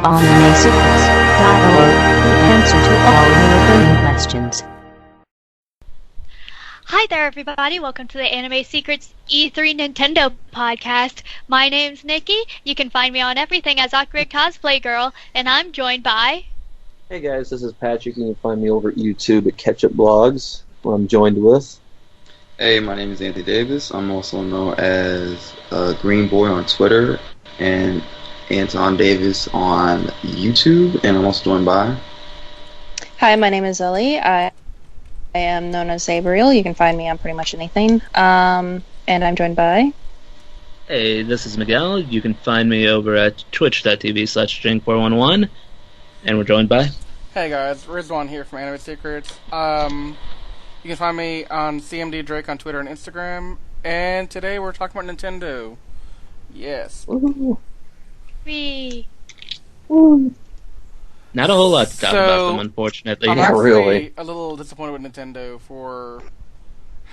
AnimeSecrets.org, the answer to all your burning questions. Hi there, everybody. Welcome to the Anime Secrets E3 Nintendo podcast. My name's Nikki. You can find me on everything as Awkward Cosplay Girl, and I'm joined by... Hey guys, this is Patrick. You can find me over at YouTube at Ketchup Blogs, where I'm joined with... Hey, my name is Anthony Davis. I'm also known as Green Boy on Twitter and Anton Davis on YouTube, and I'm also joined by... Hi, my name is Ellie. I am known as Sabriel. You can find me on pretty much anything. And I'm joined by... Hey, this is Miguel. You can find me over at twitch.tv/drink411. And we're joined by... Hey guys, Rizwan here from Anime Secrets. You can find me on CMD Drake on Twitter and Instagram. And today we're talking about Nintendo. Yes. Whee! Not a whole lot to talk about them, unfortunately. I'm Not actually really. a little disappointed with Nintendo for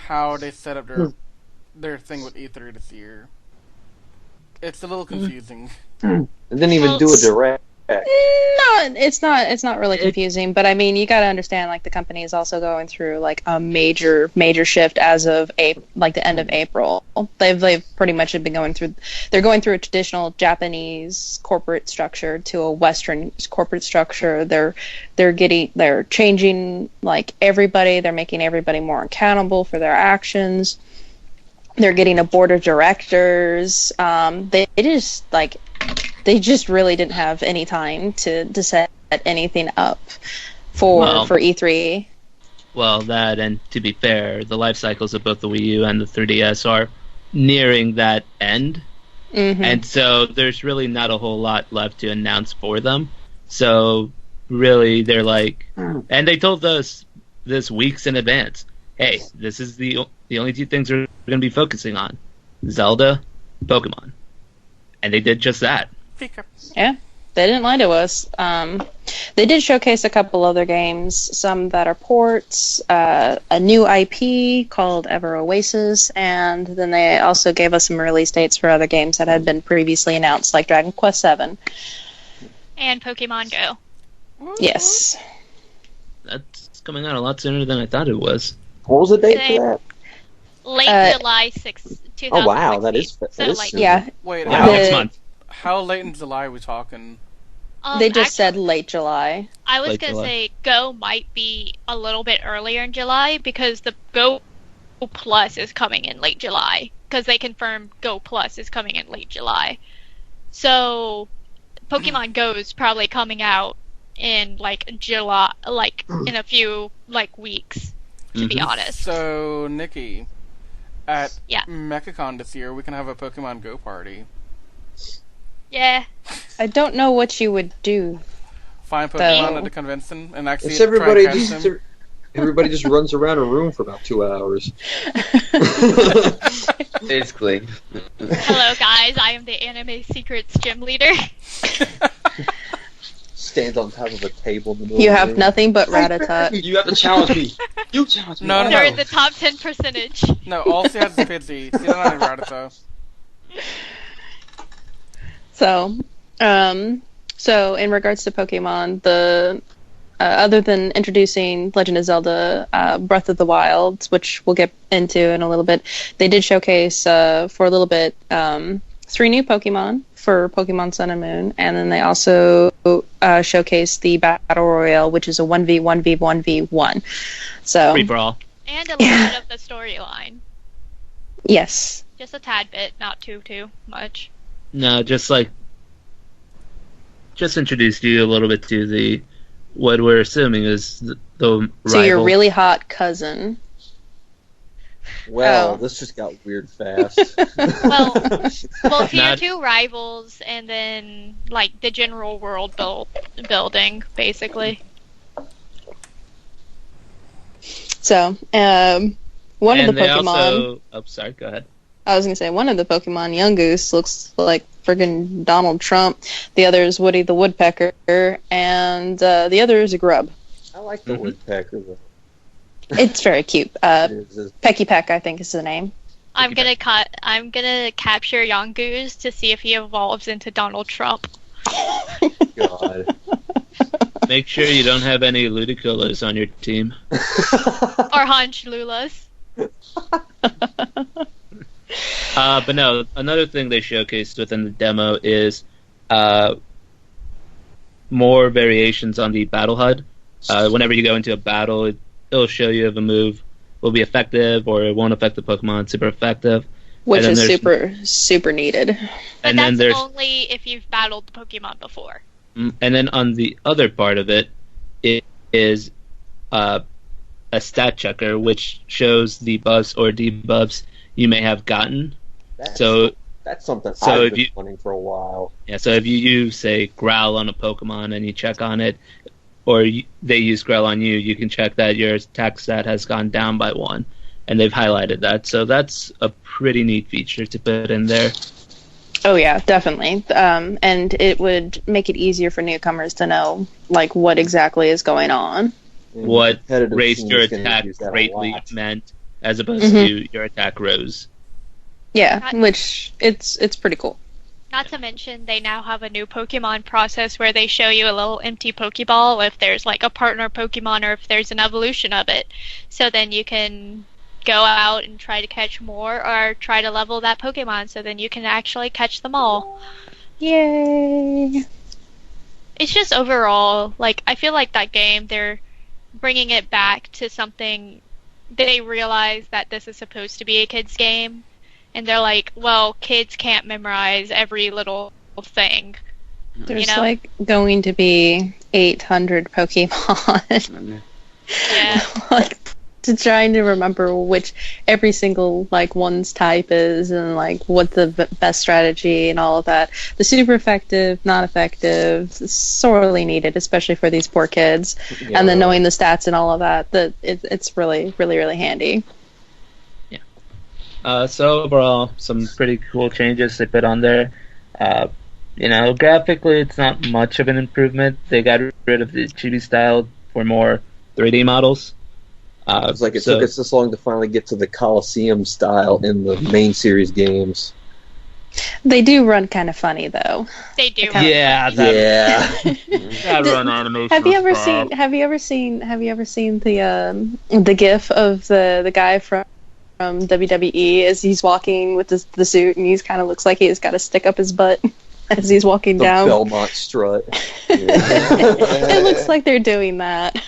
how they set up their thing with E3 this year. It's a little confusing. It didn't even do a direct. No, it's not really confusing, but I mean, you gotta understand, like, the company is also going through, like, a major shift as of the end of April. They've pretty much been going through a traditional Japanese corporate structure to a Western corporate structure. They're changing, like, everybody. They're making everybody more accountable for their actions. They're getting a board of directors. They just really didn't have any time to set anything up for E3. Well, that, and to be fair, the life cycles of both the Wii U and the 3DS are nearing that end. Mm-hmm. And so there's really not a whole lot left to announce for them. So really, they're like... And they told us this weeks in advance, hey, this is the only two things we're going to be focusing on. Zelda, Pokemon. And they did just that. Yeah, they didn't lie to us. They did showcase a couple other games, some that are ports, a new IP called Ever Oasis, and then they also gave us some release dates for other games that had been previously announced, like Dragon Quest VII. And Pokemon Go. Yes. That's coming out a lot sooner than I thought it was. What was the date for that? Late July 6th, 2016. Oh wow, that is like, soon. Yeah. Wait, Next month. how late in July are we talking? They just said late July. I was going to say Go might be a little bit earlier in July because the Go Plus is coming in late July. Because they confirmed Go Plus is coming in late July. So Pokemon Go is probably coming out in July, in a few weeks, to be honest. So, Nikki, at Yeah. MechaCon this year, we can have a Pokemon Go party. Yeah. I don't know what you would do. Find Pokemon at the convention and actually It's everybody try and catch them. everybody just runs around a room for about 2 hours. Basically. Hello, guys. I am the Anime Secrets gym leader. Stands on top of a table in the middle You of the have room. nothing but Rattata. You have to challenge me. You challenge me. No, They're in the top 10 percentage. No, all she has is Pidgey. She doesn't have any Rattata. So in regards to Pokemon, the other than introducing Legend of Zelda Breath of the Wild, which we'll get into in a little bit, they did showcase for a little bit 3 new Pokemon for Pokemon Sun and Moon, and then they also showcased the Battle Royale, which is a 1v1v1v1. So Free for all. And a little bit of the storyline. yes. Just a tad bit, not too much. No, just introduced you a little bit to what we're assuming is the rival. So your really hot cousin. Well, Oh. this just got weird fast. Well, tier Not- 2 rivals, and then, the general world building, basically. So one and of the they Pokemon. Also, sorry, go ahead. I was going to say, one of the Pokemon, Yungoos, looks like friggin' Donald Trump. The other is Woody the Woodpecker, and the other is a grub. I like the woodpecker. Though. It's very cute. It is. Pecky Peck, I think, is the name. I'm gonna capture Yongoos to see if he evolves into Donald Trump. God. Make sure you don't have any Ludicolo on your team. Or Hunch Lulas. But no, another thing they showcased within the demo is more variations on the battle HUD. Whenever you go into a battle, it'll show you if a move will be effective or it won't affect the Pokemon super effective. Which is super needed. But And that's then there's only if you've battled the Pokemon before. and then on the other part of it, it is a stat checker which shows the buffs or debuffs you may have gotten. That's something so I've if been wanting for a while. Yeah, so if you use, say, Growl on a Pokemon and you check on it, or they use Growl on you, you can check that your attack stat has gone down by 1, and they've highlighted that. So that's a pretty neat feature to put in there. Oh yeah, definitely. And it would make it easier for newcomers to know like what exactly is going on. And What competitive raised your scenes can attack use that a greatly lot. meant, as opposed to your attack rose. Yeah, which it's pretty cool. Not to mention, they now have a new Pokemon process where they show you a little empty Pokeball if there's like a partner Pokemon or if there's an evolution of it. So then you can go out and try to catch more or try to level that Pokemon so then you can actually catch them all. Yay! It's just overall, like, I feel like that game, they're bringing it back to something. They realize that this is supposed to be a kid's game. And they're like, well, kids can't memorize every little thing. There's You know? like going to be 800 Pokemon. Yeah. Like, to trying to remember which every single like one's type is and like what the best strategy and all of that. The super effective, not effective, sorely needed, especially for these poor kids. Yeah. And then knowing the stats and all of that, it's really, really, really handy. So overall, some pretty cool changes they put on there. Graphically, it's not much of an improvement. They got rid of the chibi style for more 3D models. It's like it took us this long to finally get to the Coliseum style in the main series games. They do run kind of funny though. They do. Yeah, that run animation. Have you ever was seen? bad. Have you ever seen the GIF of the guy from WWE as he's walking with the suit and he's kind of looks like he's got to stick up his butt as he's walking The down. Belmont strut. It looks like they're doing that.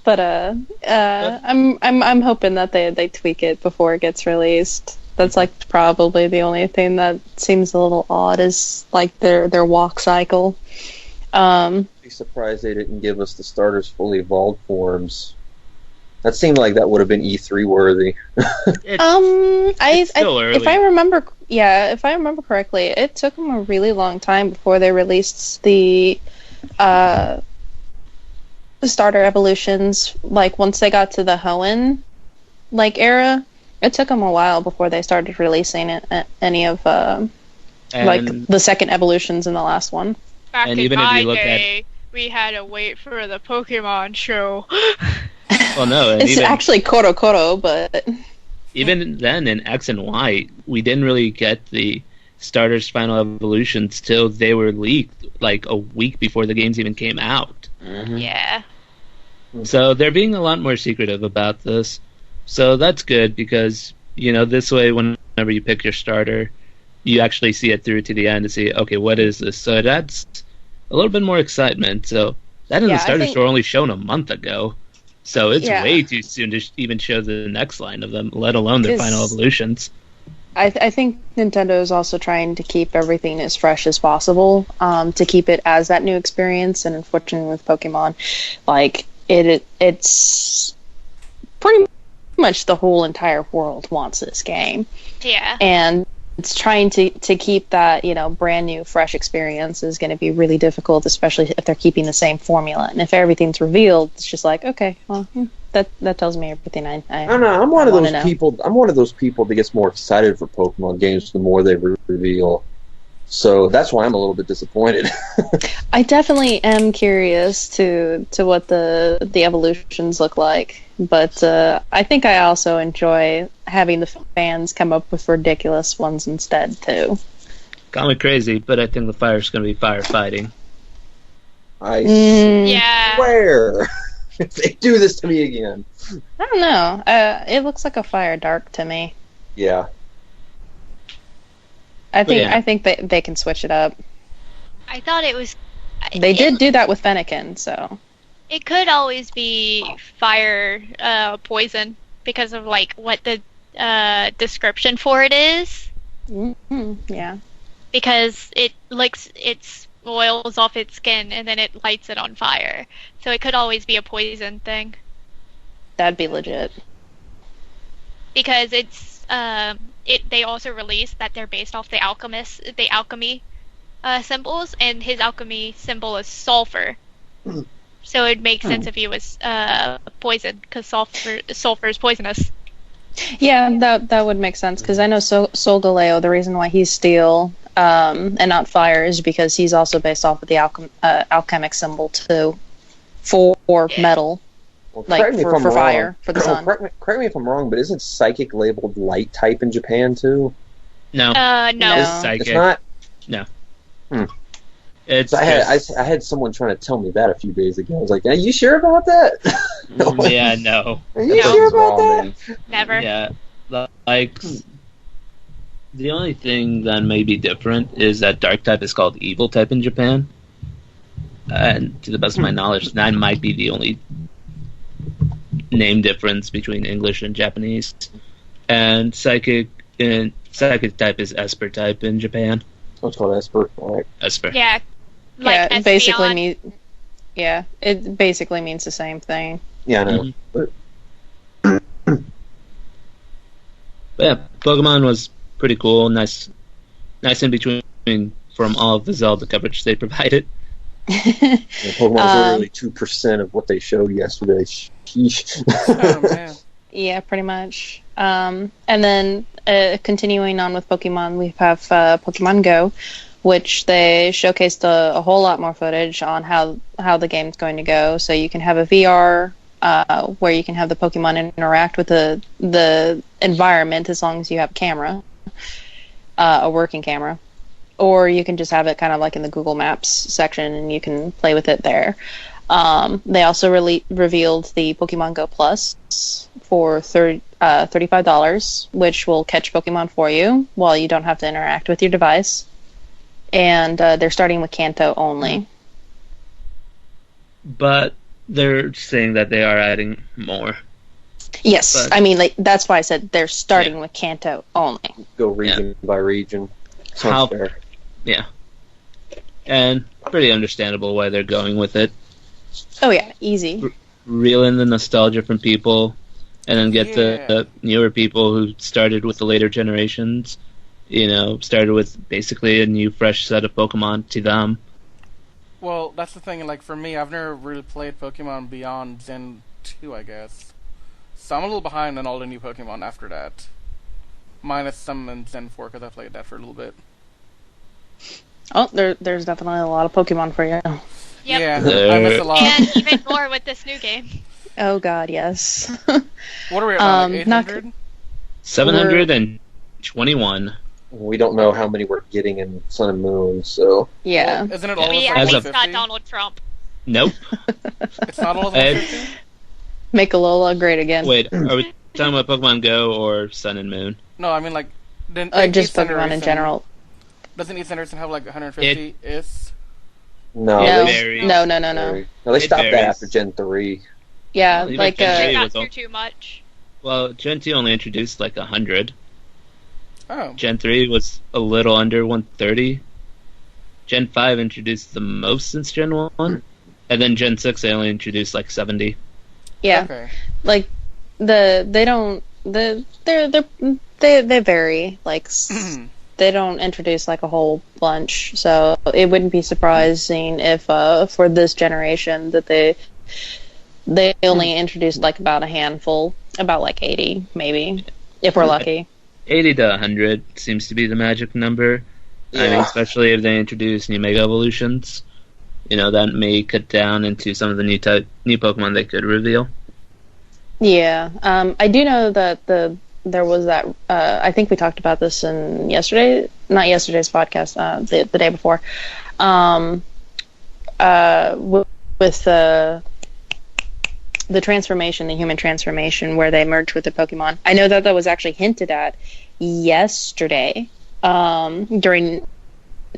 But I'm hoping that they tweak it before it gets released. That's like probably the only thing that seems a little odd is like their walk cycle. I'd be surprised they didn't give us the starters fully evolved forms. That seemed like that would have been E3 worthy. It's still early. If I remember correctly, it took them a really long time before they released the starter evolutions. Like once they got to the Hoenn era, it took them a while before they started releasing any of like the second evolutions in the last one. Back And in even if my you look at- day, we had to wait for the Pokemon show. Well, no, and It's even actually Koro, but even then in X and Y, we didn't really get the starters' final evolutions till they were leaked like a week before the games even came out. Yeah. So they're being a lot more secretive about this. So that's good because, this way whenever you pick your starter, you actually see it through to the end to see, okay, what is this? So it adds a little bit more excitement. So that in Yeah, the I starters think- were only shown a month ago. So it's Yeah. way too soon to even show the next line of them, let alone their Because- final evolutions. I think Nintendo is also trying to keep everything as fresh as possible, to keep it as that new experience. And unfortunately, with Pokemon, like it's pretty much the whole entire world wants this game, Yeah. and it's trying to keep that brand new, fresh experience is going to be really difficult, especially if they're keeping the same formula. And if everything's revealed, it's just like, okay, well, that tells me everything I don't know. I'm one of wanna those know. people. I'm one of those people that gets more excited for Pokemon games the more they reveal. So that's why I'm a little bit disappointed. I definitely am curious to what the evolutions look like, but I think I also enjoy having the fans come up with ridiculous ones instead too. Call me crazy, but I think the fire's going to be firefighting. I Yeah. swear, if they do this to me again. I don't know. It looks like a fire dark to me. Yeah. I think Yeah. I think they can switch it up. I thought it was. They did do that with Fennekin, so It could always be fire poison because of like what the description for it is. yeah. Because it oils off its skin and then it lights it on fire. So it could always be a poison thing. That'd be legit. Because it's they also released that they're based off the alchemy symbols, and his alchemy symbol is sulfur. So it makes sense if he was poison, because sulfur is poisonous. Yeah, that would make sense, because I know Sol Galeo, the reason why he's steel and not fire is because he's also based off of the alchemic symbol too, for metal, Well, like correct me if for I'm wrong. fire, for the sun. Correct me if I'm wrong, but isn't psychic labeled light type in Japan too? No. No. No. Psychic. It's not. No. Hmm. It's So I had someone trying to tell me that a few days ago. I was like, "Are you sure about that?" yeah, no. Are you No. sure about Wrong, that? man. Never. Yeah, like the only thing that may be different is that dark type is called evil type in Japan, and to the best of my knowledge, that might be the only name difference between English and Japanese. And psychic type is Esper type in Japan. Oh, it's called Esper. All right. Esper. Yeah. Yeah, Like it basically Espeon. it basically means the same thing. Yeah, I know. Mhm. But But yeah, Pokemon was pretty cool. Nice in between from all of the Zelda coverage they provided. Pokemon's literally 2% of what they showed yesterday. Sheesh. Oh, man. Yeah, pretty much. And then continuing on with Pokemon, we have Pokemon Go, which they showcased a whole lot more footage on how the game's going to go. So you can have a VR where you can have the Pokemon interact with the environment as long as you have a camera, a working camera. Or you can just have it kind of like in the Google Maps section and you can play with it there. They also revealed the Pokemon Go Plus for $35, which will catch Pokemon for you while you don't have to interact with your device. And they're starting with Kanto only. But they're saying that they are adding more. Yes, But- I mean that's why I said they're starting with Kanto only. Go region by region. Sounds How- fair. Yeah. And pretty understandable why they're going with it. Oh yeah, easy. Reel in the nostalgia from people, and then get Yeah. the newer people who started with the later generations, started with basically a new, fresh set of Pokemon to them. Well, that's the thing. Like for me, I've never really played Pokemon beyond Gen 2, I guess. So I'm a little behind on all the new Pokemon after that. Minus some in Gen 4 because I played that for a little bit. Oh, there's definitely a lot of Pokemon for you. Yep. Yeah, I missed a lot. And even more with this new game. Oh god, yes. What are we at now, like not 800? 721. We don't know how many we're getting in Sun and Moon, so Yeah. Well, isn't it all We of at As least of- got 150? Donald Trump. Nope. It's not all of Ed- 150? Make Alola great again. Wait, are we talking about Pokemon Go or Sun and Moon? No, I mean like... Then Just each Pokemon in generation- general. Doesn't each generation have like 150 is? no. No, they- varies. no. No, they It stopped that varies. after Gen 3. Yeah, Even like Gen They three got was all- through too much. Well, Gen 2 only introduced like 100. Oh. Gen 3 was a little under 130. Gen 5 introduced the most since Gen 1. And then Gen 6 they only introduced like 70. yeah, Okay. like they vary. Like they don't introduce like a whole bunch, so it wouldn't be surprising if for this generation that they only introduced like about a handful, about like 80 maybe, if we're lucky. 80 to 100 seems to be the magic number. I mean, Yeah. especially if they introduce new Mega Evolutions. That may cut down into some of the new Pokemon they could reveal. Yeah, I do know that the there was that. I think we talked about this in not yesterday's podcast, the day before. With the transformation, the human transformation, where they merge with the Pokemon. I know that was actually hinted at yesterday during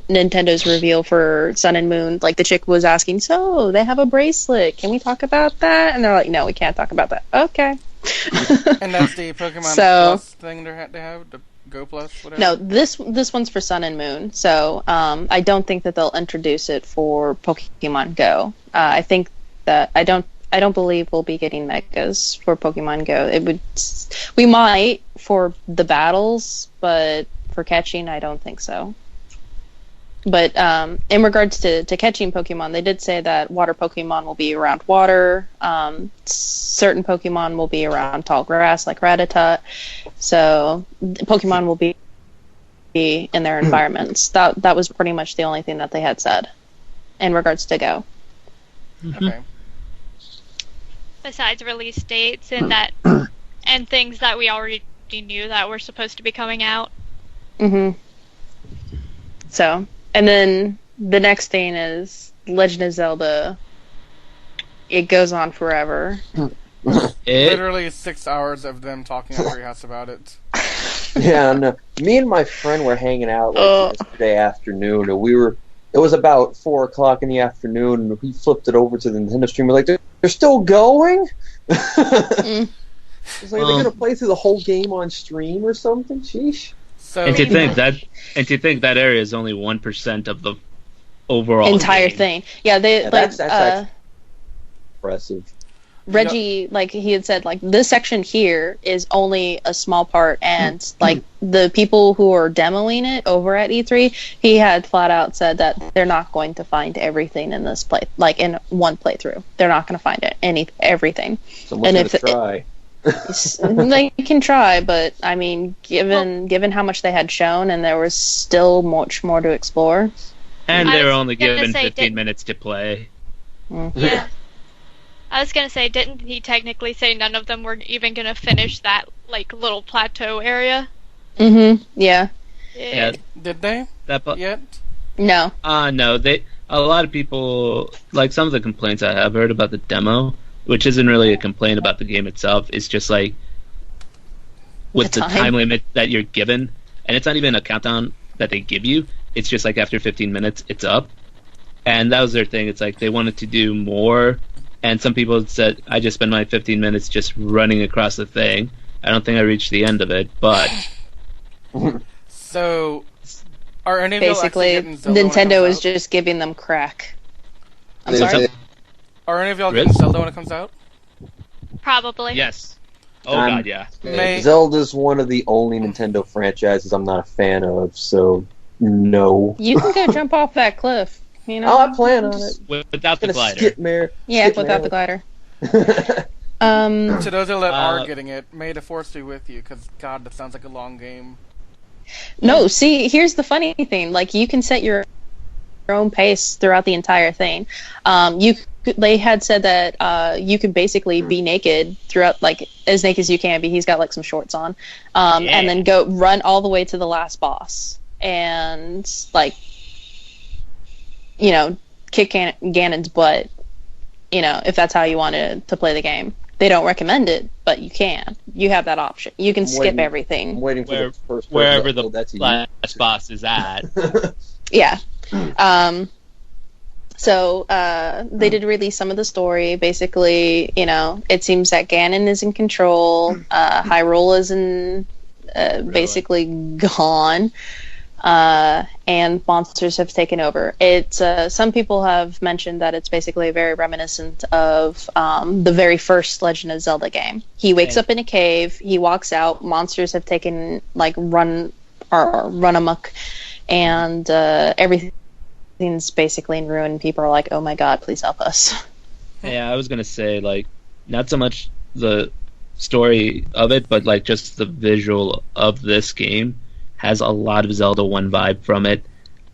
Nintendo's reveal for Sun and Moon. Like, the chick was asking, so they have a bracelet, can we talk about that? And they're like, no, we can't talk about that. Okay. And that's the Pokemon Plus thing they have, the Go Plus, whatever? No, this one's for Sun and Moon, so I don't think that they'll introduce it for Pokemon Go. I think that I don't believe we'll be getting megas for Pokemon Go. We might for the battles, but for catching, I don't think so. But in regards to catching Pokemon, they did say that water Pokemon will be around water. Certain Pokemon will be around tall grass, like Rattata. So Pokemon will be in their environments. That was pretty much the only thing that they had said in regards to Go. Okay. Besides release dates and and things that we already knew that were supposed to be coming out. Mm-hmm. So, and then the next thing is Legend of Zelda. It goes on forever. Literally 6 hours of them talking at Treehouse about it. Yeah, no. Me and my friend were hanging out yesterday afternoon, and it was about 4:00 in the afternoon, and we flipped it over to the Nintendo stream. We're like, they're still going? It's like, are they going to play through the whole game on stream or something? Sheesh. So, and to think that area is only 1% of the overall entire game. Thing. Yeah, that's actually impressive. Reggie, like he had said, like this section here is only a small part, and like the people who are demoing it over at E3, he had flat out said that they're not going to find everything in this like in one playthrough. They're not going to find everything. Someone's going to try. They can try, but I mean, given how much they had shown, and there was still much more to explore. And they were only given 15 minutes to play. Yeah. I was gonna say, didn't he technically say none of them were even gonna finish that like little plateau area? Mm-hmm. Yeah. Yeah. Did they? Yet? No. No. A lot of people, like some of the complaints I have heard about the demo, which isn't really a complaint about the game itself. It's just like with the time limit that you're given, and it's not even a countdown that they give you. It's just like after 15 minutes, it's up. And that was their thing. It's like they wanted to do more. And some people said, I just spent my 15 minutes just running across the thing. I don't think I reached the end of it, but... So, are any of basically, Nintendo is just giving them crack. I'm sorry? Are any of y'all getting Zelda when it comes out? Probably. Yes. Oh, God, yeah. Zelda's one of the only Nintendo franchises I'm not a fan of, so no. You can go jump off that cliff. You know? Oh, I plan on it. Without the glider. Without the glider. To those that are getting it, may the force be with you, because God, that sounds like a long game. No, see, here's the funny thing. Like, you can set your own pace throughout the entire thing. They had said that you could basically be naked throughout, like, as naked as you can be. He's got, like, some shorts on. And then go run all the way to the last boss. And, like, you know, kick Ganon's butt, you know, if that's how you wanted to play the game. They don't recommend it, but you can. You have that option. You can skip everything. I'm waiting for the first wherever the last boss is at. Yeah. So they did release some of the story. Basically, you know, it seems that Ganon is in control. Hyrule is basically gone. And monsters have taken over. It's some people have mentioned that it's basically very reminiscent of the very first Legend of Zelda game. He wakes up in a cave, he walks out, monsters have taken run amok, and everything's basically in ruin. People are like, "Oh my God, please help us." Yeah, I was gonna say not so much the story of it, but just the visual of this game has a lot of Zelda 1 vibe from it.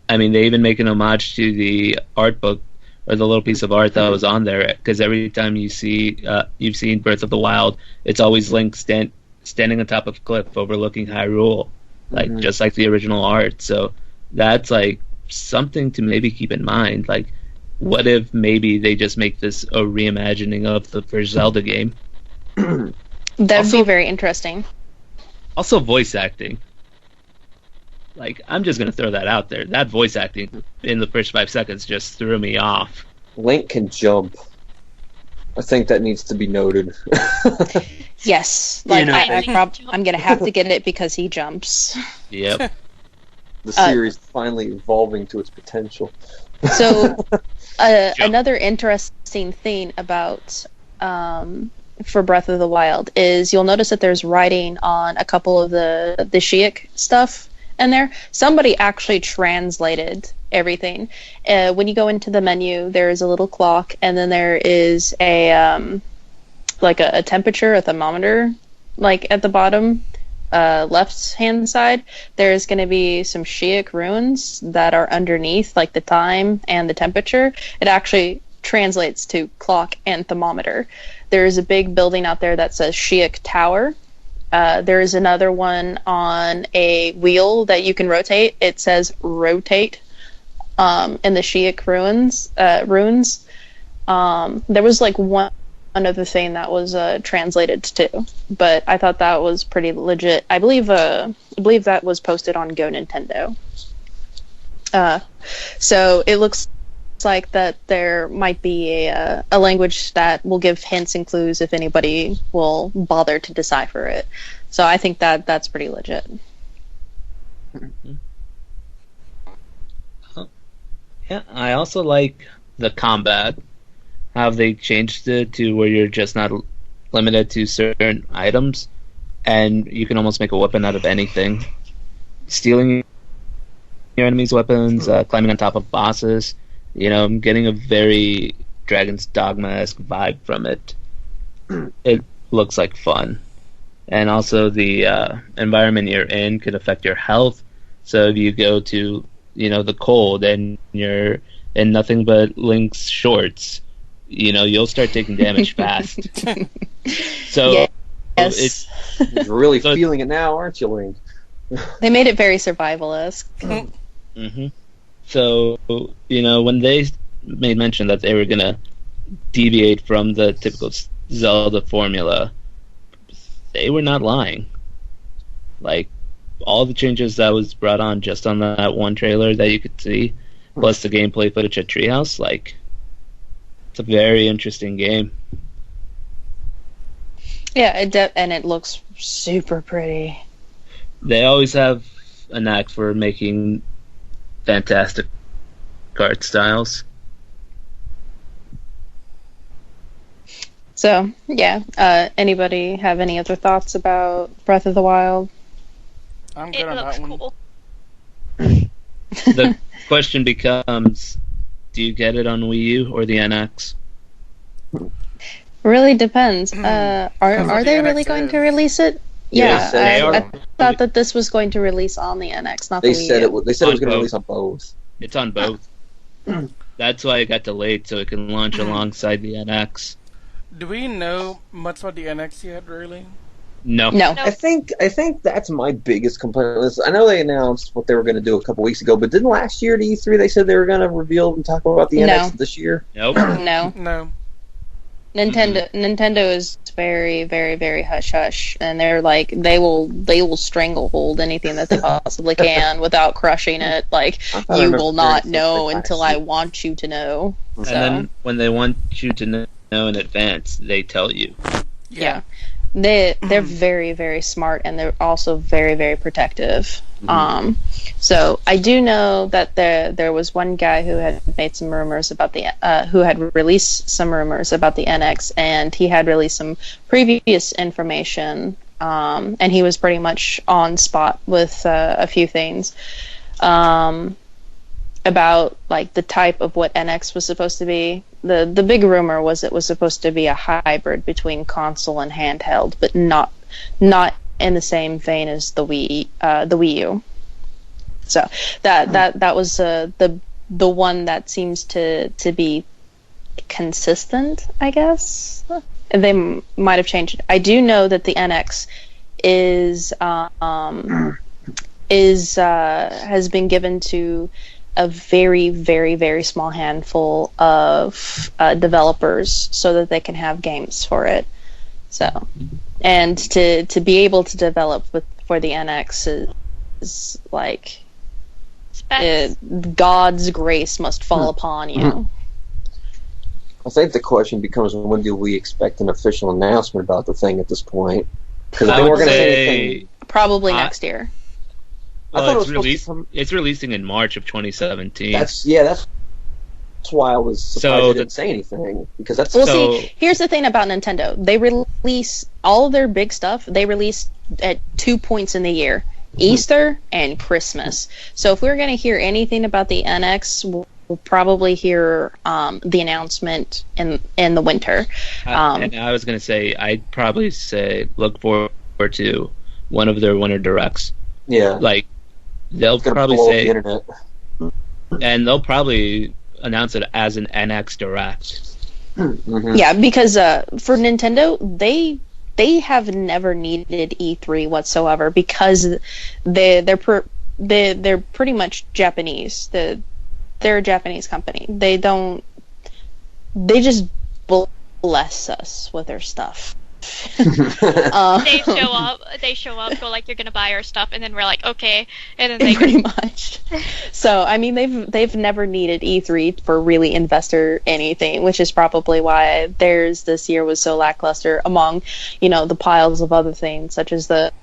I mean, they even make an homage to the art book, or the little piece of art that was on there, because every time you've seen Breath of the Wild, it's always Link standing on top of a cliff overlooking Hyrule, like Mhm. just like the original art. So that's like something to maybe keep in mind. Like, what if maybe they just make this a reimagining of the first Zelda game? That'd Also- be very interesting. Also, voice acting. Like, I'm just gonna throw that out there. That voice acting in the first 5 seconds just threw me off. Link can jump. I think that needs to be noted. Yes, like know- I'm gonna have to get it because he jumps. Yep. The series finally evolving to its potential. So, Jump. another interesting thing about for Breath of the Wild is you'll notice that there's writing on a couple of the Sheik stuff in there. Somebody actually translated everything. When you go into the menu, there is a little clock, and then there is a like a temperature, a thermometer, like at the bottom left hand side. There's going to be some Sheik runes that are underneath, like the time and the temperature. It actually translates to clock and thermometer. There's a big building out there that says Sheik Tower. There is another one on a wheel that you can rotate. It says rotate in the Sheik runes. There was like one other thing that was translated too, but I thought that was pretty legit. I believe that was posted on Go Nintendo. So it looks like that there might be a language that will give hints and clues if anybody will bother to decipher it. So I think that that's pretty legit. Yeah, I also like the combat. How they changed it to where you're just not limited to certain items, and you can almost make a weapon out of anything. Stealing your enemy's weapons, climbing on top of bosses. You know, I'm getting a very Dragon's Dogma-esque vibe from it. It looks like fun. And also the environment you're in could affect your health. So if you go to, the cold and you're in nothing but Link's shorts, you'll start taking damage fast. So Yes. You're really So- feeling it now, aren't you, Link? They made it very survival-esque. hmm So, when they made mention that they were going to deviate from the typical Zelda formula, they were not lying. Like, all the changes that was brought on just on that one trailer that you could see, plus the gameplay footage at Treehouse, like, it's a very interesting game. Yeah, and it looks super pretty. They always have a knack for making fantastic art styles. So, yeah. Anybody have any other thoughts about Breath of the Wild? I'm good It on looks that one. cool. The question becomes, do you get it on Wii U or the NX? Really depends. Are what they the really NX going is. to release it? Yeah, they Yeah, are. I thought that this was going to release on the NX, not They the Wii said U. it. They said it was going to On release on both. It's on both. That's why it got delayed, so it can launch alongside the NX. Do we know much about the NX yet, really? No. No. I think that's my biggest complaint. I know they announced what they were going to do a couple weeks ago, but didn't last year at E3 they said they were going to reveal and talk about the No. NX this year? Nope. No. No. Nintendo is very, very, very hush hush, and they're like they will stranglehold anything that they possibly can without crushing it. Like I thought I you remember will not hearing know something until last I year. want you to know. And So then when they want you to know in advance, they tell you. yeah. They're very, very smart, and they're also very, very protective. So I do know that there was one guy who had made some rumors about who had released some rumors about the NX, and he had released some previous information, and he was pretty much on spot with a few things. About like the type of what NX was supposed to be. The big rumor was it was supposed to be a hybrid between console and handheld, but not in the same vein as the Wii U. So that was the one that seems to be consistent, I guess. They might have changed it. I do know that the NX has been given to a very, very, very small handful of developers so that they can have games for it. So, and to be able to develop for the NX is like God's grace must fall upon you. I think the question becomes, when do we expect an official announcement about the thing at this point? Because I think we're going to say anything. Probably next year. Well, it's releasing in March of 2017. That's why I was surprised they didn't say anything, because that's see, here's the thing about Nintendo. They release all of their big stuff. They release at 2 points in the year: Easter and Christmas. So if we're going to hear anything about the NX, we'll probably hear the announcement in the winter. And I was going to say, I'd probably say look forward to one of their winter directs. Yeah, like they'll probably say, the internet. And they'll probably announce it as an NX Direct. Mm-hmm. Yeah, because for Nintendo, they have never needed E3 whatsoever, because they're pretty much Japanese. They're a Japanese company. They just bless us with their stuff. They show up, go like, you're gonna buy our stuff, and then we're like, okay, and then they pretty much. So I mean, they've never needed E3 for really investor anything, which is probably why theirs this year was so lackluster among, the piles of other things such as the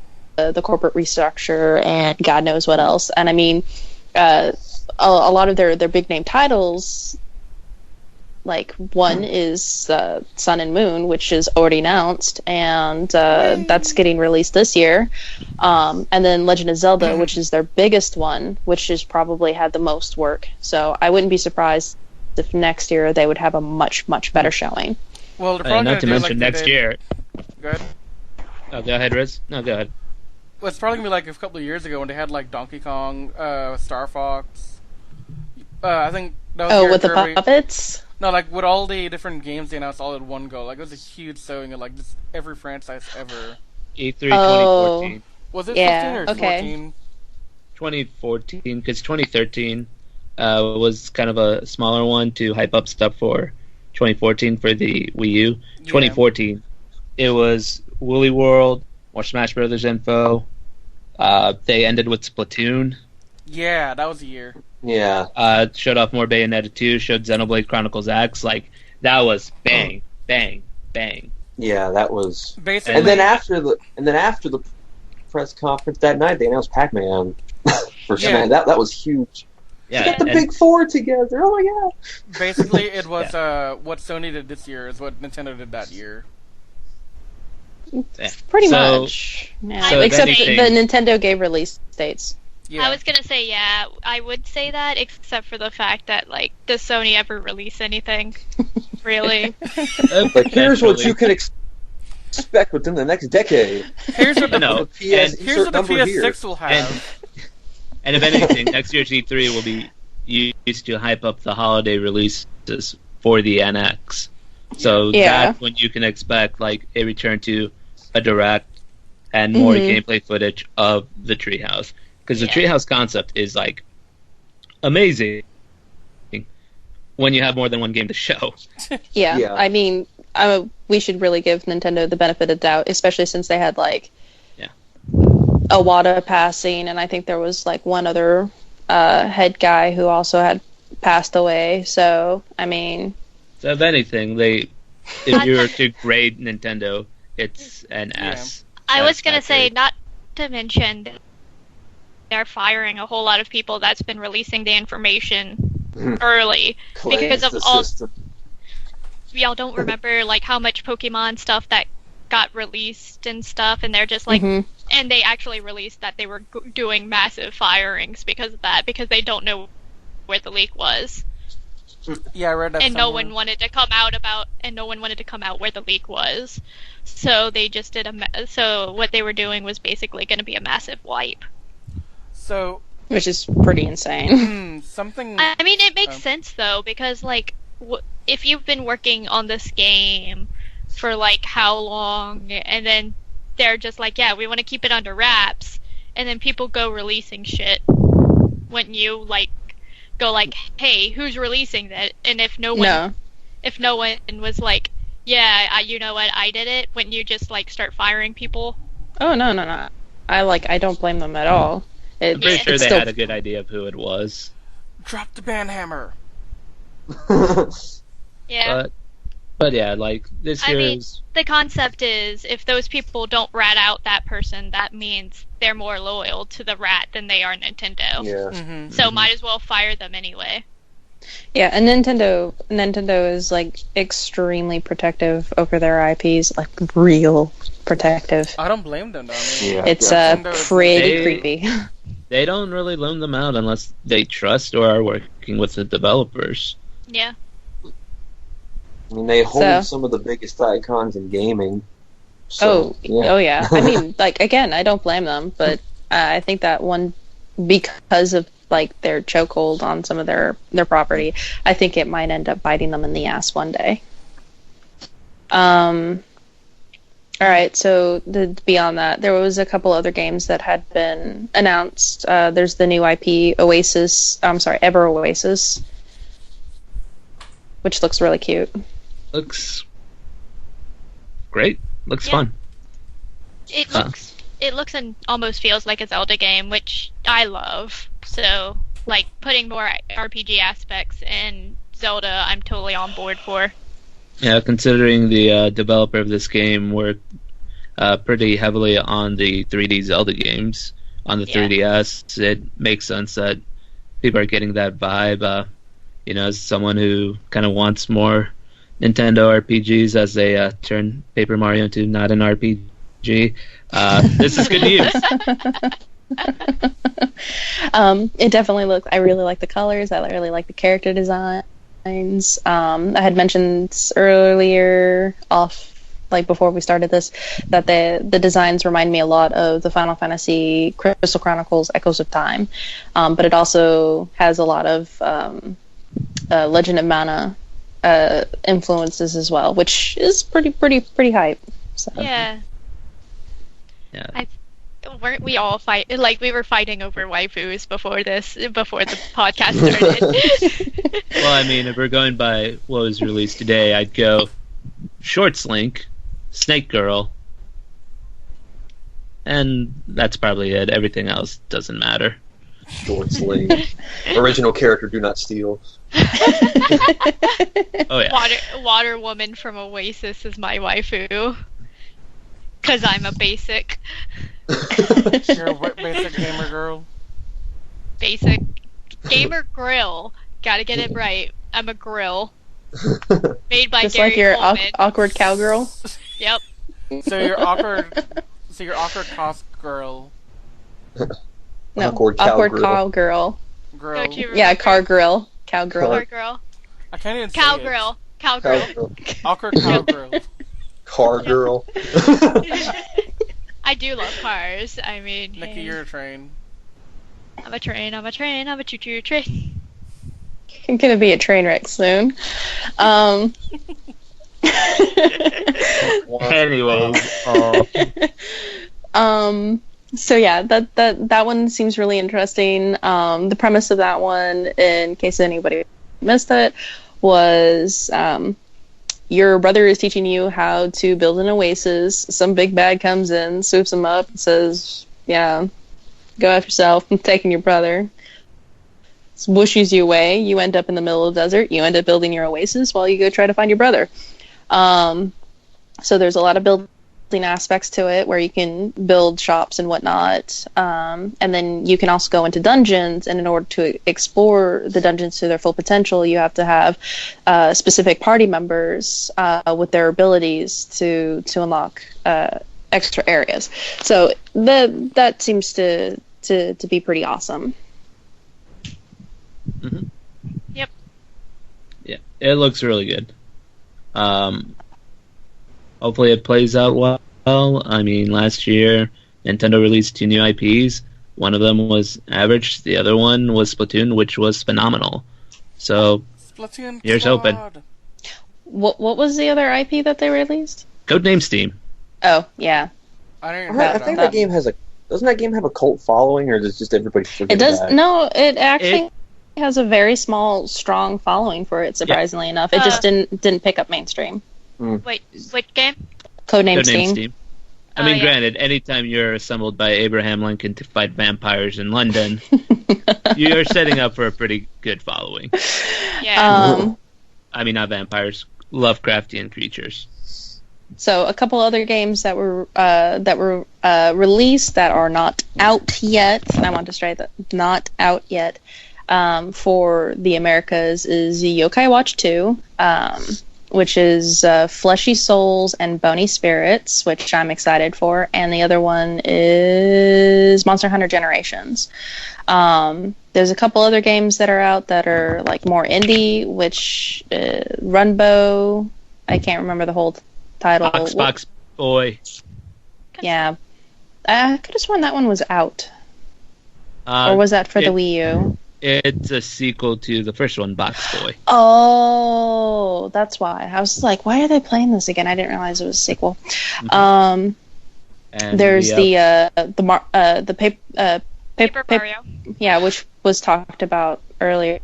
corporate restructure and God knows what else. And I mean, a lot of their big name titles, like one is Sun and Moon, which is already announced, and that's getting released this year. And then Legend of Zelda, which is their biggest one, which has probably had the most work. So I wouldn't be surprised if next year they would have a much, much better showing. Well, not to mention next year. Go ahead. Oh, go ahead, Riz. No, go ahead. Well, it's probably gonna be like a couple of years ago when they had like Donkey Kong, Star Fox. I think that was with Kirby. The puppets. No, like with all the different games they announced all at one go. Like it was a huge showing of like just every franchise ever. E3 2014. Was it 15 Yeah, or 14? 2014, because 2013 was kind of a smaller one to hype up stuff for 2014 for the Wii U. 2014, it was Woolly World, more Smash Brothers info. They ended with Splatoon. Yeah, that was the year. Yeah. Showed off more Bayonetta 2, showed Xenoblade Chronicles X. Like, that was bang, bang, bang. Yeah, that was. Basically. And then after the press conference that night, they announced Pac-Man for Smash. That was huge. Yeah, Get the big four together. Oh my god. Basically, it was what Sony did this year is what Nintendo did that year. Pretty much. Yeah. So except anything, the Nintendo gave release dates. Yeah. I was gonna say, yeah, I would say that, except for the fact that, like, does Sony ever release anything? Really? Like, here's what you can expect within the next decade. Here's what the here's what the PS6 will have. And if anything, next year's E3 will be used to hype up the holiday releases for the NX. So that's when you can expect like a return to a direct and more gameplay footage of the Treehouse. Because the Treehouse concept is like amazing when you have more than one game to show. Yeah. I mean, we should really give Nintendo the benefit of doubt, especially since they had like Iwata passing, and I think there was like one other head guy who also had passed away. So I mean, so if anything, if you were to grade Nintendo, it's an S. I was gonna say, not to mention they're firing a whole lot of people that's been releasing the information early because of all. Y'all don't remember like how much Pokemon stuff that got released and stuff, and they're just like, and they actually released that they were doing massive firings because of that, because they don't know where the leak was. Yeah, I read that. And no one wanted to come out where the leak was. So they just did so what they were doing was basically going to be a massive wipe. So, which is pretty insane. Something. I mean, it makes sense though, because like, if you've been working on this game for like how long, and then they're just like, yeah, we want to keep it under wraps, and then people go releasing shit. When you like go like, hey, who's releasing that? And if no one was like, yeah, you know what, I did it, wouldn't you just like start firing people? Oh no. I don't blame them at all. I'm pretty sure they had a good idea of who it was. Drop the banhammer. Yeah. But yeah, like this year is... the concept is if those people don't rat out that person, that means they're more loyal to the rat than they are Nintendo. Yeah. So might as well fire them anyway. Yeah, and Nintendo is like extremely protective over their IPs, like real protective. I don't blame them though. I mean, It's pretty creepy. They don't really loan them out unless they trust or are working with the developers. Yeah. I mean, they hold some of the biggest icons in gaming. So, Oh yeah. I mean, like again, I don't blame them, but I think that one, because of like their chokehold on some of their property, I think it might end up biting them in the ass one day. All right, so beyond that, there was a couple other games that had been announced. There's the new IP Ever Oasis, which looks really cute. Looks great. Looks Yeah. fun. It looks and almost feels like a Zelda game, which I love. So, like, putting more RPG aspects in Zelda, I'm totally on board for. Yeah, considering the developer of this game worked pretty heavily on the 3D Zelda games on the 3DS, it makes sense that people are getting that vibe. As someone who kind of wants more Nintendo RPGs as they turn Paper Mario into not an RPG, this is good news. It definitely looks. I really like the colors. I really like the character designs. I had mentioned earlier, before we started this, that the designs remind me a lot of the Final Fantasy Crystal Chronicles: Echoes of Time, but it also has a lot of Legend of Mana influences as well, which is pretty hype. So. Yeah. Yeah. Weren't we all we were fighting over waifus before the podcast started? Well, I mean, if we're going by what was released today, I'd go Shorts Link, Snake Girl, and that's probably it. Everything else doesn't matter. Shorts Link. Original character, do not steal. Oh yeah. Water Woman from Oasis is my waifu. Because I'm a basic. You're a basic gamer girl. Basic gamer grill. Gotta get it right. I'm a grill. Made by Just Gary like your Coleman. awkward cowgirl. Yep. So you're awkward. So you're awkward cost girl. No, Awkward cowgirl. Girl. Don't you Yeah, remember? car grill. Cowgirl. Car girl. I can't even say Cowgirl. Cowgirl. it. Awkward cowgirl. Car girl. I do love cars. I mean, Nikki, hey. you're a train. I'm a train. I'm a train. I'm a choo-choo train. I'm gonna be a train wreck soon. Anyways, So yeah, that one seems really interesting. The premise of that one, in case anybody missed it, was your brother is teaching you how to build an oasis. Some big bad comes in, swoops him up, and says, "Yeah, go after yourself. I'm taking your brother." Swooshes you away. You end up in the middle of the desert. You end up building your oasis while you go try to find your brother. So there's a lot of building aspects to it where you can build shops and whatnot. And then you can also go into dungeons, and in order to explore the dungeons to their full potential, you have to have specific party members with their abilities to unlock extra areas. So that seems to be pretty awesome. Mm-hmm. Yep. Yeah, it looks really good. Hopefully it plays out well. I mean, last year Nintendo released 2 new IPs. One of them was average. The other one was Splatoon, which was phenomenal. So Splatoon here's hoping. What was the other IP that they released? Codename Steam. Oh, yeah. I don't even I have think that. that game has a. Doesn't that game have a cult following, or does just everybody forget It does. about No, it actually has a very small, strong following for it. Surprisingly enough, it just didn't pick up mainstream. Wait, which game? Codename Codename Steam. I mean, yeah. granted, anytime you're assembled by Abraham Lincoln to fight vampires in London, you're setting up for a pretty good following. Yeah. I mean, not vampires, Lovecraftian creatures. So a couple other games that were released that are not out yet, and I want to stress that not out yet, for the Americas is Yokai Watch 2, which is Fleshy Souls and Bony Spirits, which I'm excited for, and the other one is Monster Hunter Generations. There's a couple other games that are out that are like more indie, which Runbow, I can't remember the whole title. Box Boy. Yeah. I could have sworn that one was out. Or was that for the Wii U? It's a sequel to the first one, Box Boy. Oh, that's why. I was like, why are they playing this again? I didn't realize it was a sequel. And There's the Paper Mario. Yeah, which was talked about earlier.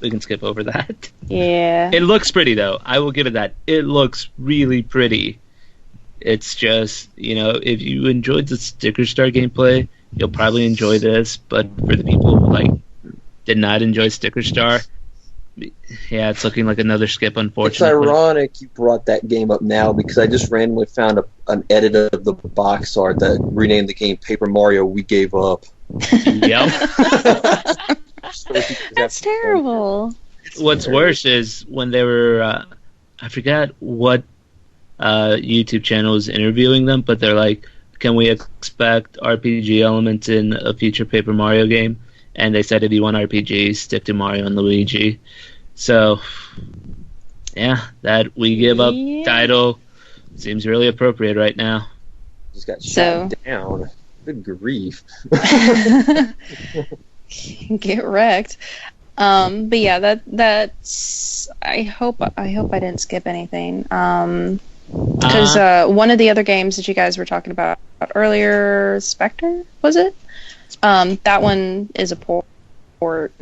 We can skip over that. Yeah. It looks pretty, though. I will give it that. It looks really pretty. It's just, if you enjoyed the Sticker Star gameplay, you'll probably enjoy this. But for the people who did not enjoy Sticker Star, yeah, it's looking like another skip, unfortunately. It's ironic you brought that game up now because I just randomly found an edit of the box art that renamed the game Paper Mario We Gave Up. Yep. That's terrible. What's worse is when they were, I forgot what YouTube channel was interviewing them, but they're like, can we expect RPG elements in a future Paper Mario game? And they said if you want RPGs, stick to Mario and Luigi. So, yeah, that We Give Up title seems really appropriate right now. Just got shot down. Good grief. Get wrecked. But yeah, that's. I hope I didn't skip anything. Because one of the other games that you guys were talking about earlier, Spectre, was it? That one is a port.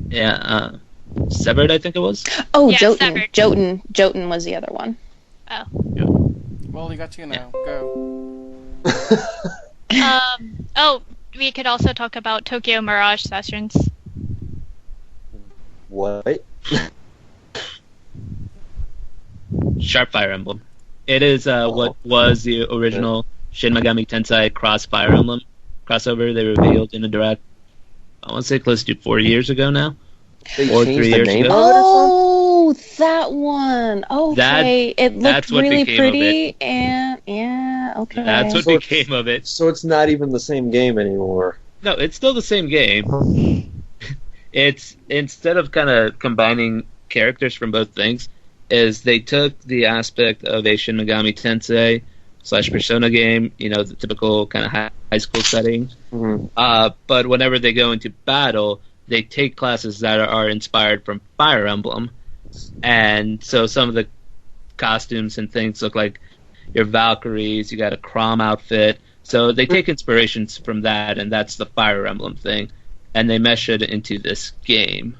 Yeah, Severed, I think it was. Oh, Yeah, Jotun. Severed. Jotun was the other one. Oh. Well, you got to now. Go. We could also talk about Tokyo Mirage Sessions. What? Sharp Fire Emblem. It is what was the original Shin Megami Tensei Cross Fire Emblem crossover they revealed in a direct, I want to say close to 4 years ago now. They Or changed 3 the years name ago. of it or Oh, that one. Okay, it looked that's what really became of pretty, and yeah, okay. That's what So became of it. So it's not even the same game anymore. No, it's still the same game. It's, instead of kind of combining characters from both things, is they took the aspect of a Shin Megami Tensei / Persona game, the typical kind of high school setting. Mm-hmm. But whenever they go into battle, they take classes that are inspired from Fire Emblem. And so some of the costumes and things look like your Valkyries, you got a Crom outfit. So they take inspirations from that, and that's the Fire Emblem thing. And they mesh it into this game.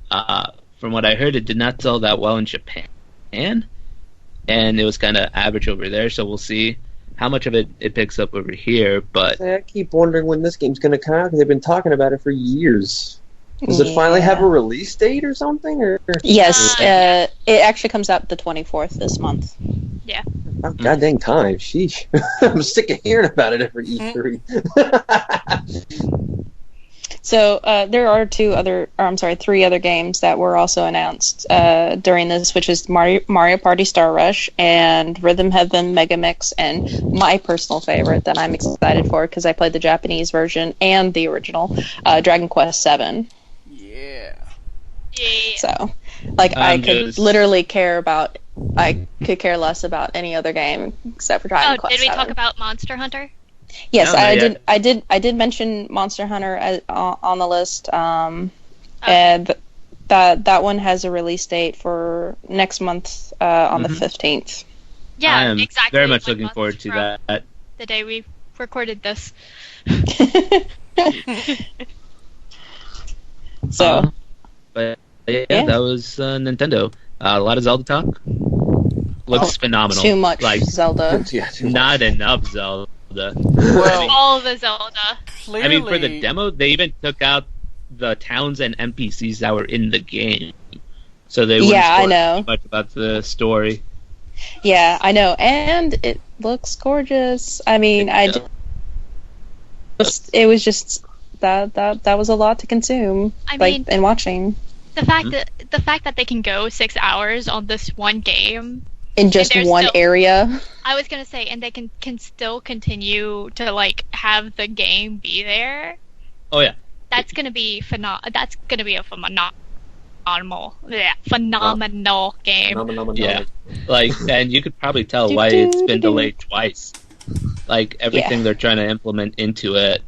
From what I heard, it did not sell that well in Japan. And it was kind of average over there, so we'll see how much of it picks up over here. But I keep wondering when this game's going to come out because they've been talking about it for years. Does it finally have a release date or something? Or Yes, it actually comes out the 24th this month. oh, god dang time, sheesh! I'm sick of hearing about it every E3. So there are three other games that were also announced during this, which is Mario Party Star Rush and Rhythm Heaven Mega Mix, and my personal favorite that I'm excited for because I played the Japanese version and the original, Dragon Quest VII. Yeah. Yeah. So, I could care less about any other game except for Dragon Quest did we VII. talk about Monster Hunter? Yes, No, not yet. I did mention Monster Hunter on the list, and that one has a release date for next month on the 15th. Yeah, I am exactly. very much 1 looking month forward to from that. the day we recorded this. So, But yeah, Yeah. that was Nintendo. A lot of Zelda talk. Looks phenomenal. too much Like, Zelda. Yeah, too much. not enough Zelda. Well, All the Zelda. clearly, I mean, for the demo, they even took out the towns and NPCs that were in the game, so they wouldn't Yeah, I spoil know. too much about the story. Yeah, I know, and it looks gorgeous. I mean, it was just that was a lot to consume, I like mean, in watching the fact that they can go 6 hours on this one game. in just there's one still- area. I was gonna say, and they can still continue to like have the game be there. Oh yeah, That's gonna be That's gonna be a phenomenal game. yeah. Like, and you could probably tell why it's been delayed twice. Like everything they're trying to implement into it.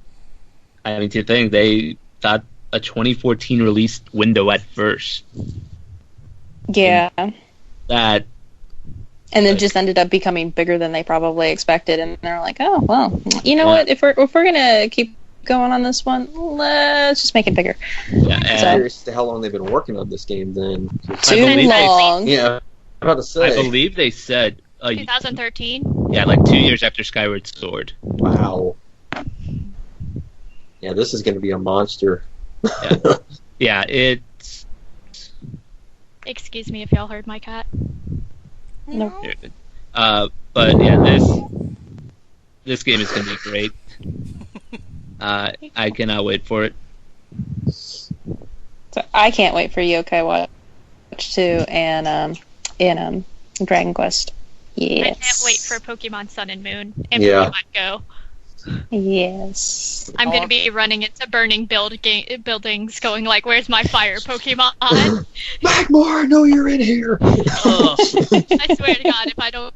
I mean, to think they thought a 2014 release window at first. Yeah, That and then just ended up becoming bigger than they probably expected, and they're like, "Oh well, you know Yeah. what? If we're gonna keep going on this one, let's just make it bigger." yeah, I'm and curious to how long they've been working on this game then. Too believe they- long. Yeah, I'm about to say. I believe they said 2013. yeah, like 2 years after Skyward Sword. Wow. Yeah, this is going to be a monster. Yeah, it's Excuse me if y'all heard my cat. No. but yeah, this game is gonna be great. I cannot wait for it. So I can't wait for Yokai Watch 2 and Dragon Quest. Yes. I can't wait for Pokemon Sun and Moon and Yeah. Pokemon Go. Yes. I'm gonna be running into burning buildings, going like, "Where's my fire Pokemon?" Magmar, no, you're in here. Oh, I swear to God, if I don't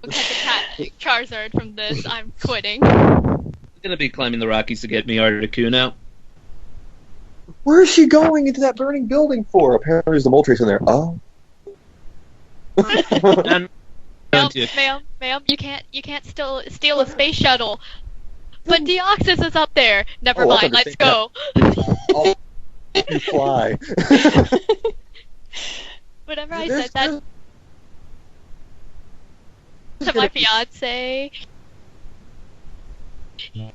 catch a cat Charizard from this, I'm quitting. I'm gonna be climbing the Rockies to get me Articuno. Where is she going into that burning building for? Apparently there's the Moltres in there. Oh. And Ma'am, you can't steal a space shuttle. But Deoxys is up there. Never Oh, I mind, let's understand go. Oh, you fly. Whenever I There's- said that to my fiance,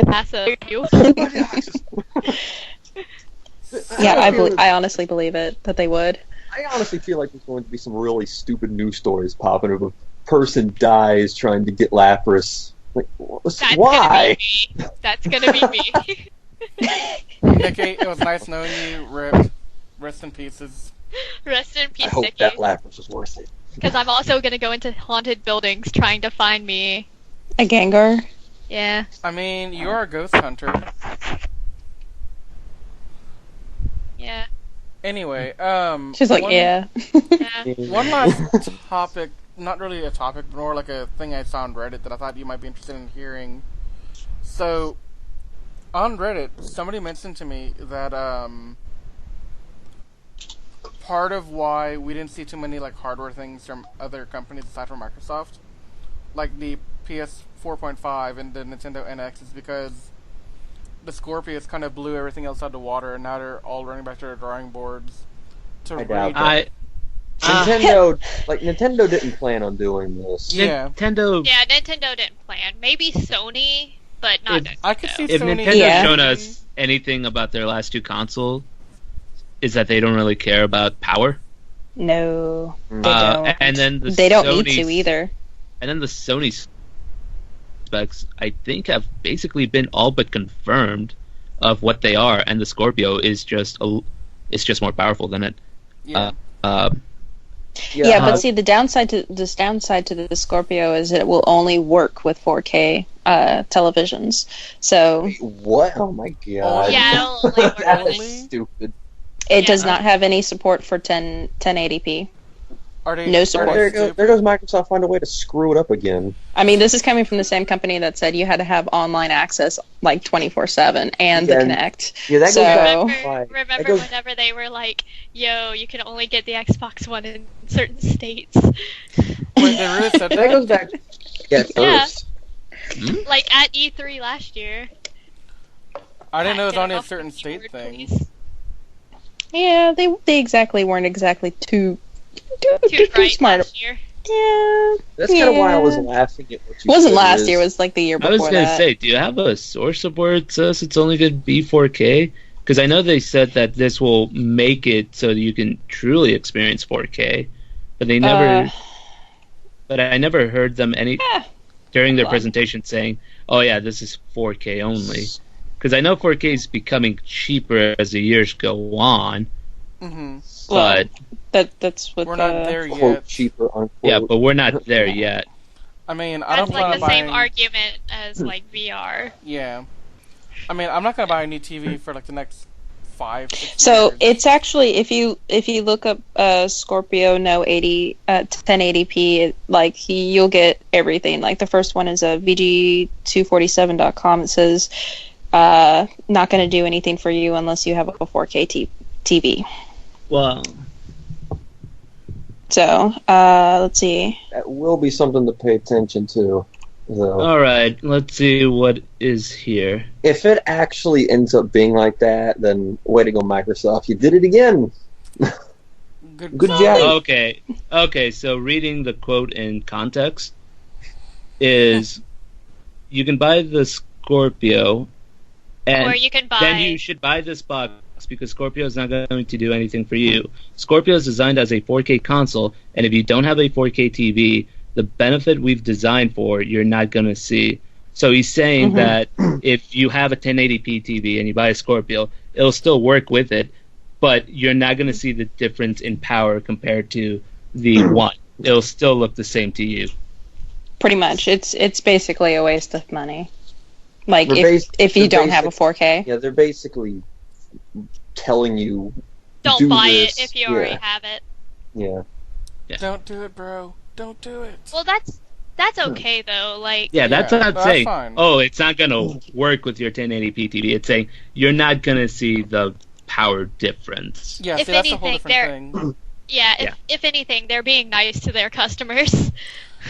passive you. Yeah, I honestly believe it that they would. I honestly feel like there's going to be some really stupid news stories popping up. A person dies trying to get Lapras. Like, That's why? That's gonna be me. Nikki, it was nice knowing you. Rip. Rest in pieces. Rest in I peace, hope Nikki. that Lapras was worth it. Because I'm also gonna go into haunted buildings trying to find me. A Gengar. Yeah. I mean, you're a ghost hunter. Yeah. Anyway, She's like, one- yeah. Yeah. One last topic, not really a topic, but more like a thing I saw on Reddit that I thought you might be interested in hearing. So, on Reddit, somebody mentioned to me that part of why we didn't see too many like hardware things from other companies aside from Microsoft, like the PS 4.5 and the Nintendo NX, is because the Scorpius kind of blew everything else out of the water, and now they're all running back to their drawing boards to I doubt rebuild. Nintendo didn't plan on doing this. Yeah. Nintendo. Yeah, Nintendo didn't plan. Maybe Sony, but not Nintendo. I could see If Sony. Nintendo's Yeah. shown us anything about their last two consoles, is that they don't really care about power. No, they don't. And then They don't need Sony's- to either. And then the Sony specs, I think, have basically been all but confirmed of what they are, and the Scorpio is just more powerful than it. Yeah. Yeah, but see, the downside to the Scorpio is it will only work with 4K televisions. So What? Oh my god. Yeah, it'll only work That with is it. stupid. it does Yeah. not have any support for 1080p. Are they, No are support. they There, stupid? there goes Microsoft find a way to screw it up again. I mean, this is coming from the same company that said you had to have online access like 24/7 and the Yeah. Kinect. Yeah, that goes So- back. Why? Remember That goes- whenever they were like, "Yo, you can only get the Xbox One in certain states." Wait, they really said That that? goes back. Yeah, Yeah. first. Like at E3 last year. I didn't know it was Get only a off the certain state keyboard, thing. please. Yeah, they weren't exactly too Too bright smart. last year. Yeah, That's kind of why I was Yeah. laughing at what it you wasn't said last is- year. It was like the year I before was gonna that. say, do you have a source of where it says it's only going to be 4K? Because I know they said that this will make it so that you can truly experience 4K, but they never. Uh, But I never heard them Yeah. during their Well. presentation saying, "Oh yeah, this is 4K only." Because I know 4K is becoming cheaper as the years go on, Mm-hmm. but That's what We're not there quote yet. cheaper unquote. yeah, but we're not there yet. I mean, I That's don't plan like on the same buying. argument as like VR. Yeah. I mean, I'm not gonna buy a new TV for like the next 5-6 So years. it's actually if you look up Scorpio No 1080p, like you'll get everything. Like the first one is a VG247.com. It says not going to do anything for you unless you have a 4K TV. Well, So let's see. That will be something to pay attention to. So, all right, let's see what is here. if it actually ends up being like that, then way to go, Microsoft. You did it again. Good job. Okay. So reading the quote in context is, you can buy the Scorpio, and Or you can buy. then you should buy this box because Scorpio is not going to do anything for you. Scorpio is designed as a 4K console, and if you don't have a 4K TV, the benefit we've designed for, you're not going to see. So he's saying that if you have a 1080p TV and you buy a Scorpio, it'll still work with it, but you're not going to see the difference in power compared to the one. It'll still look the same to you. Pretty much, it's basically a waste of money. Like They're if you they're don't have a basic- 4K. Yeah, they're basically telling you, Don't do buy this. it if you Yeah. already have it. Yeah. Don't do it, bro. Don't do it. Well, that's okay though. Like, Yeah, that's Yeah, not that's saying, fine. oh, it's not going to work with your 1080p TV. It's saying you're not going to see the power difference. Yeah, if see, that's a whole anything, different thing. yeah, Yeah. if anything, they're being nice to their customers.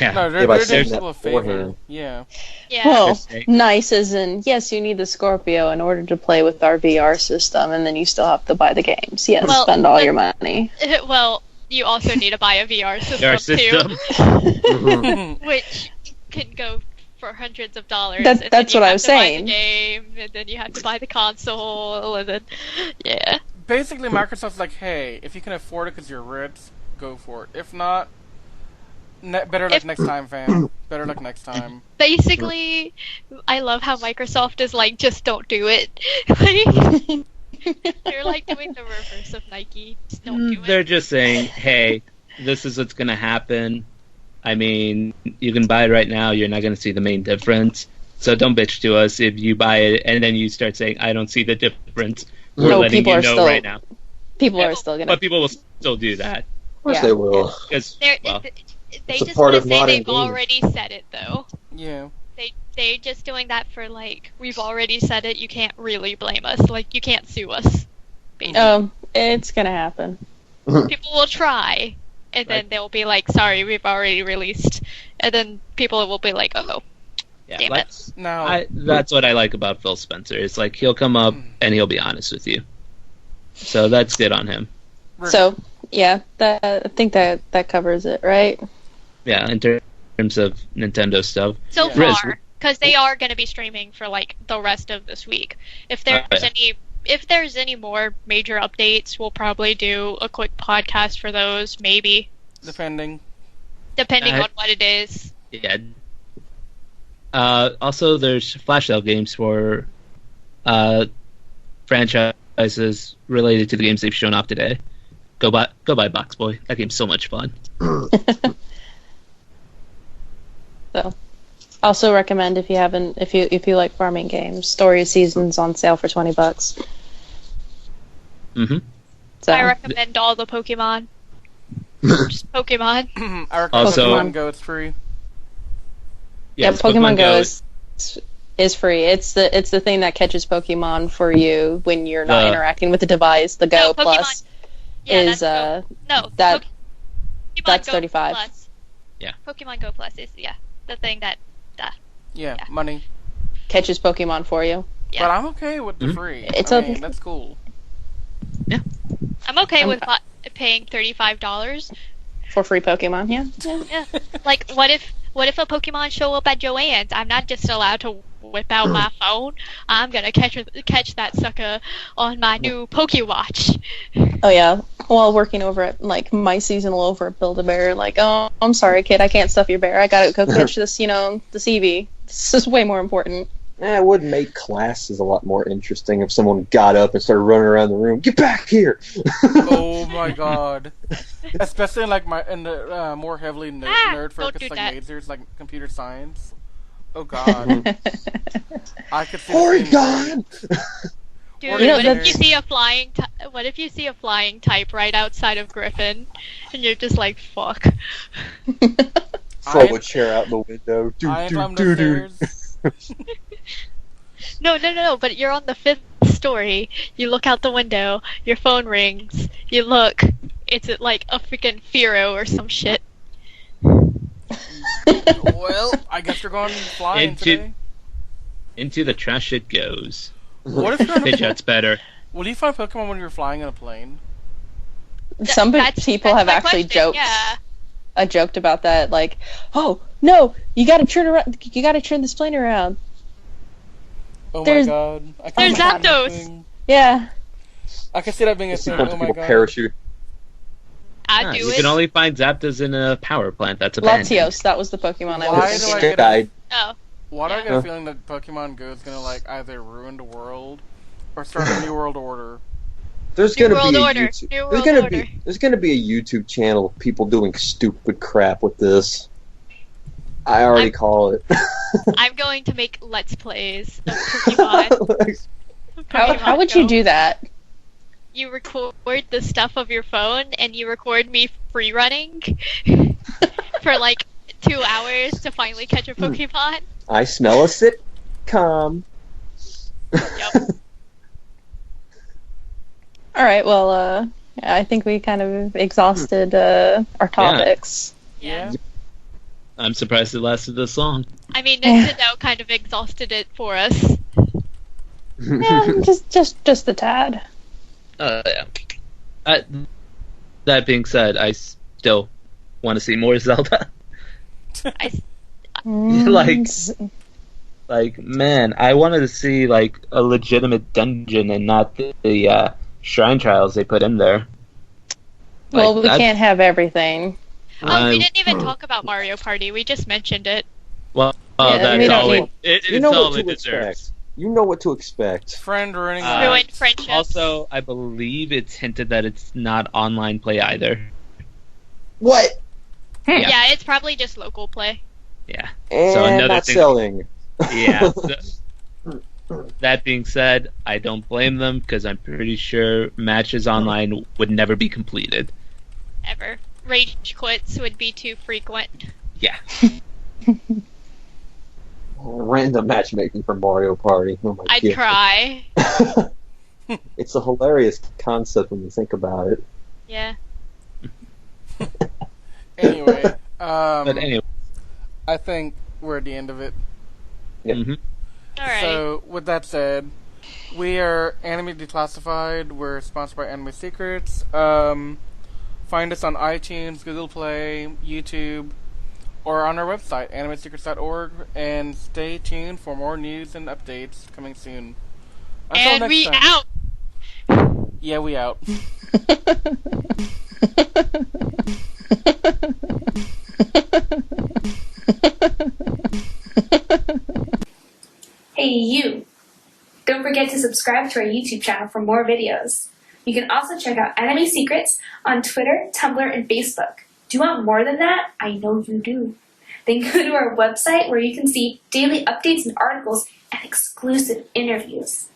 Yeah. No, Yeah, they're by doing saying people that a favor. beforehand. Yeah. Yeah. Well, Just say- nice as in, yes, you need the Scorpio in order to play with our VR system, and then you still have to buy the games. Yes, Well, spend all but- your money. Well, you also need to buy a VR system, Our system. too, which can go for hundreds of dollars. That's and then you what I have was to buy the saying. game, and then you have to buy the console, and then yeah. Basically, Microsoft's like, hey, if you can afford it because you're rich, go for it. If not, better luck If- next time, fam. Better luck next time. Basically, I love how Microsoft is like, just don't do it. Like, they're like doing the reverse of Nike. Just don't do They're it. just saying, hey, this is what's going to happen. I mean, you can buy it right now. You're not going to see the main difference. So don't bitch to us if you buy it and then you start saying, I don't see the difference. We're No, letting people you are know still right now. People Yeah, are still gonna. But people will still do that. Of course Yeah. they will. Because, They're, well, they It's a just part want to of say modern they've gaming. already said it, though. Yeah. They're just doing that for like, we've already said it. You can't really blame us. Like, you can't sue us. Basically. It's gonna happen. People will try, and then Right. they'll be like, "Sorry, we've already released," and then people will be like, "Oh, yeah, damn like, it." Now, that's what I like about Phil Spencer. It's like he'll come up and he'll be honest with you. So that's good on him. So yeah, I think that covers it, right? Yeah, in terms of Nintendo stuff. So Yeah. Riz, far, because they are going to be streaming for like the rest of this week. If there's yeah. if there's any more major updates, we'll probably do a quick podcast for those, maybe, depending. depending on what it is. Yeah. Also, there's flash sale games for franchises related to the games they've shown off today. Go buy Box Boy. That game's so much fun. So, also recommend if you like farming games, Story of Seasons on sale for $20. Mm-hmm. So I recommend all the Pokemon. Just Pokemon. I recommend Also- Pokemon Go. It's free. yeah, Yes, Pokemon Go is free. It's the thing that catches Pokemon for you when you're not The- interacting with the device. The Go No, Pokemon- Plus Yeah, is that's no. that- Pokemon that's Go 35. Plus. Pokemon Go Plus is the thing that. Yeah, Yeah. money. Catches Pokemon for you. Yeah. But I'm okay with the free. It's I okay. mean, that's cool. I'm okay with paying $35. For free Pokemon, yeah. Yeah. Like, what if a Pokemon show up at Joann's? I'm not just allowed to whip out my phone. I'm gonna catch that sucker on my new Pokewatch. Oh yeah. While working over at like my seasonal over at Build-A-Bear, like, oh, I'm sorry, kid, I can't stuff your bear. I gotta go catch this, the CV. This is way more important. It would make classes a lot more interesting if someone got up and started running around the room. Get back here! Oh my god. Especially in the more heavily nerd don't focused do like that. majors like computer science. Oh god. I could see Oregon! Dude, You know, what if that's- you see a flying type right outside of Griffin, and you're just like, fuck. Throw a chair out the window. I climbed the stairs. No, but you're on the 5th story. You look out the window, your phone rings, you look, it's like a freaking Firo or some shit. Well, I guess you're going flying Into- today. Into the trash it goes. What if you're in a, Fidget's better. will you find Pokemon when you're flying in a plane? Some people have my actually question, joked. Yeah. Joked about that, like, oh no, you gotta turn this plane around. Oh There's- my god. I There's can see that Zapdos. being a thing. Yeah. I can see that being a See thing. a bunch Oh of my people god. parachute. I'd do You it. can only find Zapdos in a power plant. That's abandoned. Latios, that was the Pokemon I Why was do thinking. I get Guy. Oh. Why do I get Yeah. a feeling that Pokemon Go is gonna like either ruin the world or start a new world order? There's New gonna World be a Order. YouTube. New There's World gonna Order. be a YouTube channel of people doing stupid crap with this. I already call it. I'm going to make Let's Plays of Pokemon. How would you do that? You record the stuff of your phone, and you record me free running for like 2 hours to finally catch a Pokemon. I smell a sitcom. Yep. All right, well, I think we kind of exhausted our topics. Yeah. I'm surprised it lasted this long. I mean, Nintendo kind of exhausted it for us. Yeah, just a tad. Yeah. That being said, I still want to see more Zelda. Like, man, I wanted to see like a legitimate dungeon and not the shrine trials they put in there. Well, Like, we that's- can't have everything. Oh, we didn't even talk about Mario Party. We just mentioned it. Well, Yeah, that's we don't all need- it's You know all what it to deserves. expect. You know what to expect. Friend ruining Ruined lives. friendships. Also, I believe it's hinted that it's not online play either. What? Yeah, it's probably just local play. Yeah. And So another not thing- selling. Yeah. That being said, I don't blame them because I'm pretty sure matches online would never be completed. Ever. Rage quits would be too frequent. Yeah. Random matchmaking for Mario Party. Oh my I'd god. cry. It's a hilarious concept when you think about it. Yeah. Anyway, But anyway. I think we're at the end of it. Yep. Mhm. Alright. So, with that said, we are Anime Declassified. We're sponsored by Anime Secrets. Find us on iTunes, Google Play, YouTube, or on our website, animesecrets.org, and stay tuned for more news and updates coming soon. Until and next we time. out. Yeah, we out. Hey you! Don't forget to subscribe to our YouTube channel for more videos. You can also check out Anime Secrets on Twitter, Tumblr, and Facebook. Do you want more than that? I know you do. Then go to our website where you can see daily updates and articles and exclusive interviews.